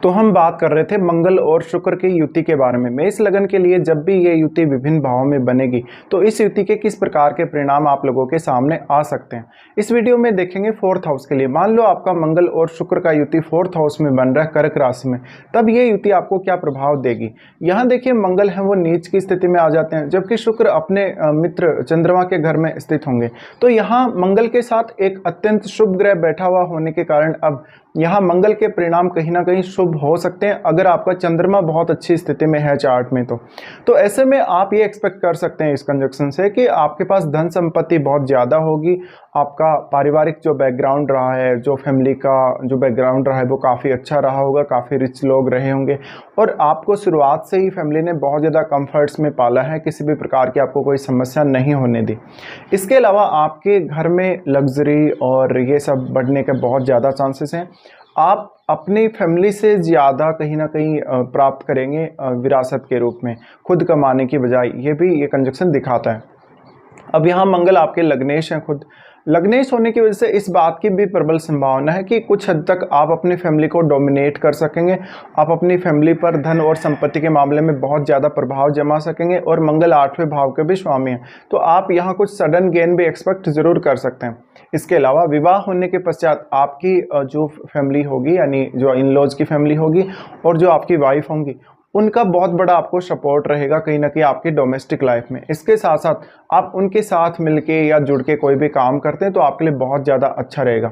तो हम बात कर रहे थे मंगल और शुक्र की युति के बारे में। मेष लगन के लिए जब भी ये युति विभिन्न भावों में बनेगी तो इस युति के किस प्रकार के परिणाम आप लोगों के सामने आ सकते हैं, इस वीडियो में देखेंगे। फोर्थ हाउस के लिए मान लो आपका मंगल और शुक्र का युति फोर्थ हाउस में बन रहा है कर्क राशि में, तब ये युति आपको क्या प्रभाव देगी। यहाँ देखिए मंगल है वो नीच की स्थिति में आ जाते हैं, जबकि शुक्र अपने मित्र चंद्रमा के घर में स्थित होंगे। तो यहाँ मंगल के साथ एक अत्यंत शुभ ग्रह बैठा हुआ होने के कारण अब यहाँ मंगल के परिणाम कहीं ना कहीं शुभ हो सकते हैं अगर आपका चंद्रमा बहुत अच्छी स्थिति में है चार्ट में। तो ऐसे में आप ये एक्सपेक्ट कर सकते हैं इस कंजक्शन से कि आपके पास धन संपत्ति बहुत ज़्यादा होगी। आपका पारिवारिक जो बैकग्राउंड रहा है, जो फैमिली का जो बैकग्राउंड रहा है वो काफ़ी अच्छा रहा होगा, काफ़ी रिच लोग रहे होंगे और आपको शुरुआत से ही फैमिली ने बहुत ज़्यादा कंफर्ट्स में पाला है, किसी भी प्रकार की आपको कोई समस्या नहीं होने दी। इसके अलावा आपके घर में लग्जरी और ये सब बढ़ने के बहुत ज़्यादा चांसेस हैं। आप अपनी फैमिली से ज़्यादा कहीं ना कहीं प्राप्त करेंगे विरासत के रूप में, खुद कमाने की बजाय, ये भी ये कंजक्शन दिखाता है। अब यहाँ मंगल आपके लग्नेश हैं, खुद लग्नेश होने की वजह से इस बात की भी प्रबल संभावना है कि कुछ हद तक आप अपनी फैमिली को डोमिनेट कर सकेंगे। आप अपनी फैमिली पर धन और संपत्ति के मामले में बहुत ज़्यादा प्रभाव जमा सकेंगे और मंगल 8वें भाव के भी स्वामी हैं, तो आप यहाँ कुछ सडन गेन भी एक्सपेक्ट ज़रूर कर सकते हैं। इसके अलावा विवाह होने के पश्चात आपकी जो फैमिली होगी, यानी जो इन लॉज की फैमिली होगी और जो आपकी वाइफ होंगी, उनका बहुत बड़ा आपको सपोर्ट रहेगा कहीं ना कहीं आपकी डोमेस्टिक लाइफ में। इसके साथ साथ आप उनके साथ मिलके या जुड़ के कोई भी काम करते हैं तो आपके लिए बहुत ज़्यादा अच्छा रहेगा।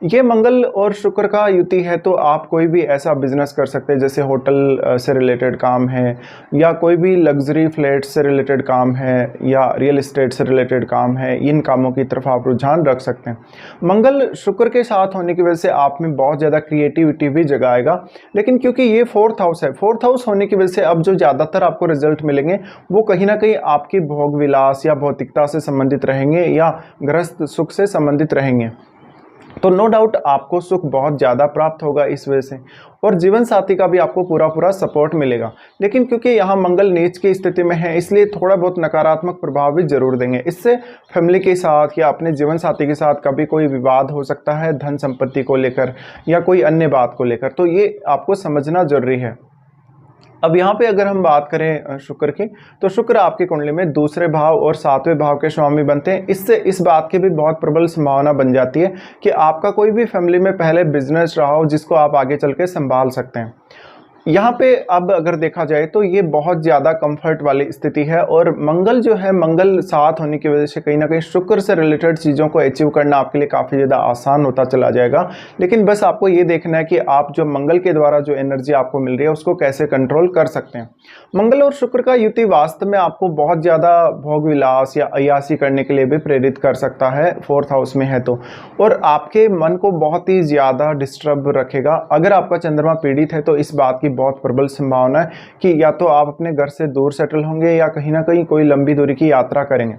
ये मंगल और शुक्र का युति है तो आप कोई भी ऐसा बिजनेस कर सकते हैं जैसे होटल से रिलेटेड काम है या कोई भी लग्जरी फ्लैट से रिलेटेड काम है या रियल इस्टेट से रिलेटेड काम है, इन कामों की तरफ आप रुझान रख सकते हैं। मंगल शुक्र के साथ होने की वजह से आप में बहुत ज़्यादा क्रिएटिविटी भी जगाएगा, लेकिन क्योंकि ये फोर्थ हाउस है, फोर्थ हाउस होने की वजह से अब जो ज़्यादातर आपको रिजल्ट मिलेंगे वो कहीं ना कहीं आपकी भोग विलास या भौतिकता से संबंधित रहेंगे या गृहस्थ सुख से संबंधित रहेंगे। तो नो डाउट आपको सुख बहुत ज़्यादा प्राप्त होगा इस वजह से, और जीवन साथी का भी आपको पूरा सपोर्ट मिलेगा। लेकिन क्योंकि यहाँ मंगल नीच की स्थिति में है इसलिए थोड़ा बहुत नकारात्मक प्रभाव भी जरूर देंगे। इससे फैमिली के साथ या अपने जीवन साथी के साथ कभी कोई विवाद हो सकता है धन संपत्ति को लेकर या कोई अन्य बात को लेकर, तो ये आपको समझना जरूरी है। अब यहाँ पे अगर हम बात करें शुक्र की, तो शुक्र आपकी कुंडली में दूसरे भाव और 7वें भाव के स्वामी बनते हैं। इससे इस बात की भी बहुत प्रबल संभावना बन जाती है कि आपका कोई भी फैमिली में पहले बिजनेस रहा हो जिसको आप आगे चल के संभाल सकते हैं। यहाँ पे अब अगर देखा जाए तो ये बहुत ज़्यादा कंफर्ट वाली स्थिति है और मंगल जो है, मंगल साथ होने की वजह से कहीं ना कहीं शुक्र से रिलेटेड चीज़ों को अचीव करना आपके लिए काफ़ी ज़्यादा आसान होता चला जाएगा। लेकिन बस आपको ये देखना है कि आप जो मंगल के द्वारा जो एनर्जी आपको मिल रही है उसको कैसे कंट्रोल कर सकते हैं। मंगल और शुक्र का युति वास्तव में आपको बहुत ज़्यादा भोग विलास या अय्यासी करने के लिए भी प्रेरित कर सकता है, फोर्थ हाउस में है तो, और आपके मन को बहुत ही ज़्यादा डिस्टर्ब रखेगा। अगर आपका चंद्रमा पीड़ित है तो इस बात की बहुत प्रबल संभावना है कि या तो आप अपने घर से दूर सेटल होंगे या कहीं ना कहीं कोई लंबी दूरी की यात्रा करेंगे।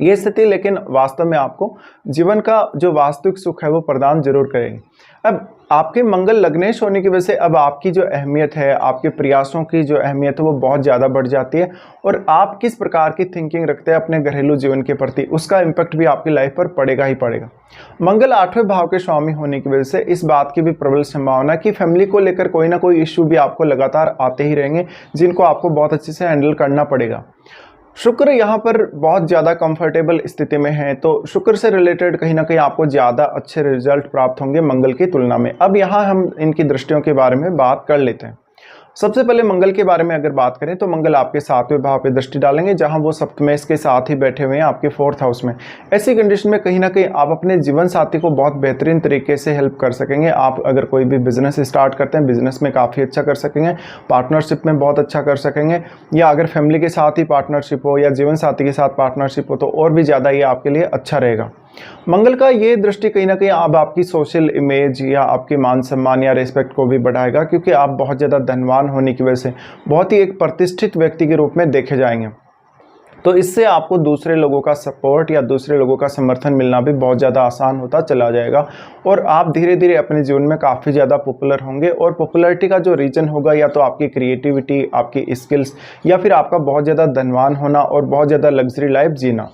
ये स्थिति लेकिन वास्तव में आपको जीवन का जो वास्तविक सुख है वो प्रदान जरूर करेगी। अब आपके मंगल लग्नेश होने की वजह से अब आपकी जो अहमियत है, आपके प्रयासों की जो अहमियत है वो बहुत ज़्यादा बढ़ जाती है और आप किस प्रकार की थिंकिंग रखते हैं अपने घरेलू जीवन के प्रति, उसका इम्पैक्ट भी आपकी लाइफ पर पड़ेगा ही पड़ेगा। मंगल 8वें भाव के स्वामी होने की वजह से इस बात की भी प्रबल संभावना है कि फैमिली को लेकर कोई ना कोई इश्यू भी आपको लगातार आते ही रहेंगे जिनको आपको बहुत अच्छे से हैंडल करना पड़ेगा। शुक्र यहाँ पर बहुत ज़्यादा कंफर्टेबल स्थिति में है तो शुक्र से रिलेटेड कहीं ना कहीं आपको ज़्यादा अच्छे रिजल्ट प्राप्त होंगे मंगल की तुलना में। अब यहाँ हम इनकी दृष्टियों के बारे में बात कर लेते हैं। सबसे पहले मंगल के बारे में अगर बात करें तो मंगल आपके 7वें भाव पे दृष्टि डालेंगे जहां वो सप्तमेश के साथ ही बैठे हुए हैं आपके फोर्थ हाउस में। ऐसी कंडीशन में कहीं ना कहीं आप अपने जीवन साथी को बहुत बेहतरीन तरीके से हेल्प कर सकेंगे। आप अगर कोई भी बिजनेस स्टार्ट करते हैं, बिजनेस में काफ़ी अच्छा कर सकेंगे, पार्टनरशिप में बहुत अच्छा कर सकेंगे, या अगर फैमिली के साथ ही पार्टनरशिप हो या जीवन साथी के साथ पार्टनरशिप हो तो और भी ज़्यादा ये आपके लिए अच्छा रहेगा। मंगल का ये दृष्टि कहीं ना कहीं अब आपकी सोशल इमेज या आपके मान सम्मान या रिस्पेक्ट को भी बढ़ाएगा क्योंकि आप बहुत ज़्यादा धनवान होने की वजह से बहुत ही एक प्रतिष्ठित व्यक्ति के रूप में देखे जाएंगे। तो इससे आपको दूसरे लोगों का सपोर्ट या दूसरे लोगों का समर्थन मिलना भी बहुत ज़्यादा आसान होता चला जाएगा और आप धीरे धीरे अपने जीवन में काफ़ी ज़्यादा पॉपुलर होंगे। और पॉपुलैरिटी का जो रीजन होगा या तो आपकी क्रिएटिविटी, आपकी स्किल्स या फिर आपका बहुत ज़्यादा धनवान होना और बहुत ज़्यादा लग्जरी लाइफ जीना।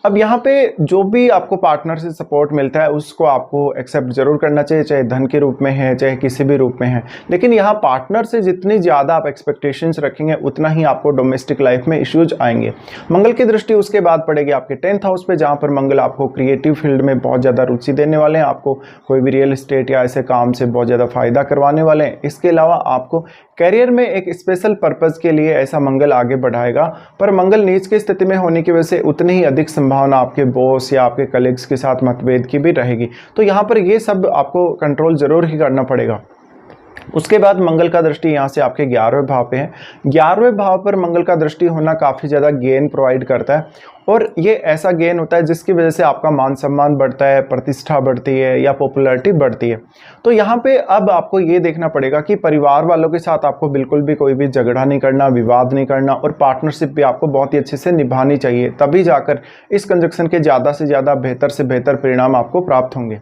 अब यहाँ पे जो भी आपको पार्टनर से सपोर्ट मिलता है उसको आपको एक्सेप्ट जरूर करना चाहिए, चाहे धन के रूप में है चाहे किसी भी रूप में है। लेकिन यहाँ पार्टनर से जितनी ज़्यादा आप एक्सपेक्टेशंस रखेंगे उतना ही आपको डोमेस्टिक लाइफ में इश्यूज आएंगे। मंगल की दृष्टि उसके बाद पड़ेगी आपके 10th हाउस पे, जहाँ पर मंगल आपको क्रिएटिव फील्ड में बहुत ज़्यादा रुचि देने वाले हैं, आपको कोई भी रियल एस्टेट या ऐसे काम से बहुत ज़्यादा फायदा करवाने वाले हैं। इसके अलावा आपको कैरियर में एक स्पेशल पर्पज़ के लिए ऐसा मंगल आगे बढ़ाएगा। पर मंगल नीच की स्थिति में होने की वजह से उतनी ही अधिक संभावना आपके बॉस या आपके कलीग्स के साथ मतभेद की भी रहेगी। तो यहाँ पर ये सब आपको कंट्रोल जरूर ही करना पड़ेगा। उसके बाद मंगल का दृष्टि यहाँ से आपके 11वें भाव पे है। 11वें भाव पर मंगल का दृष्टि होना काफ़ी ज़्यादा गेन प्रोवाइड करता है, और ये ऐसा गेन होता है जिसकी वजह से आपका मान सम्मान बढ़ता है, प्रतिष्ठा बढ़ती है या पॉपुलैरिटी बढ़ती है। तो यहाँ पे अब आपको ये देखना पड़ेगा कि परिवार वालों के साथ आपको बिल्कुल भी कोई भी झगड़ा नहीं करना, विवाद नहीं करना, और पार्टनरशिप भी आपको बहुत ही अच्छे से निभानी चाहिए, तभी जाकर इस कंजक्शन के ज़्यादा से ज़्यादा बेहतर से बेहतर परिणाम आपको प्राप्त होंगे।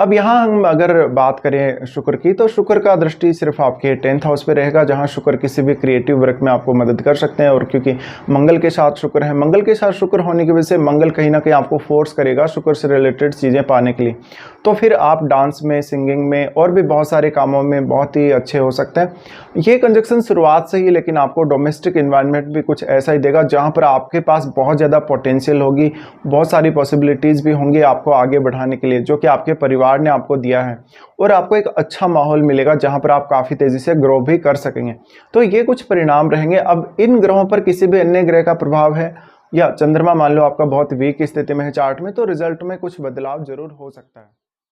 अब यहाँ हम अगर बात करें शुक्र की, तो शुक्र का दृष्टि सिर्फ आपके 10th हाउस पे रहेगा, जहाँ शुक्र किसी भी क्रिएटिव वर्क में आपको मदद कर सकते हैं। और क्योंकि मंगल के साथ शुक्र है, मंगल के साथ शुक्र होने की वजह से मंगल कहीं ना कहीं आपको फोर्स करेगा शुक्र से रिलेटेड चीज़ें पाने के लिए। तो फिर आप डांस में, सिंगिंग में और भी बहुत सारे कामों में बहुत ही अच्छे हो सकते हैं। ये कंजक्शन शुरुआत से ही लेकिन आपको डोमेस्टिक इन्वायरमेंट भी कुछ ऐसा ही देगा जहाँ पर आपके पास बहुत ज़्यादा पोटेंशियल होगी, बहुत सारी पॉसिबिलिटीज़ भी होंगी आपको आगे बढ़ाने के लिए, जो कि आपके परिवार ने आपको दिया है। और आपको एक अच्छा माहौल मिलेगा जहां पर आप काफ़ी तेज़ी से ग्रो भी कर सकेंगे। तो ये कुछ परिणाम रहेंगे। अब इन ग्रहों पर किसी भी अन्य ग्रह का प्रभाव है या चंद्रमा मान लो आपका बहुत वीक स्थिति में है चार्ट में, तो रिजल्ट में कुछ बदलाव जरूर हो सकता है।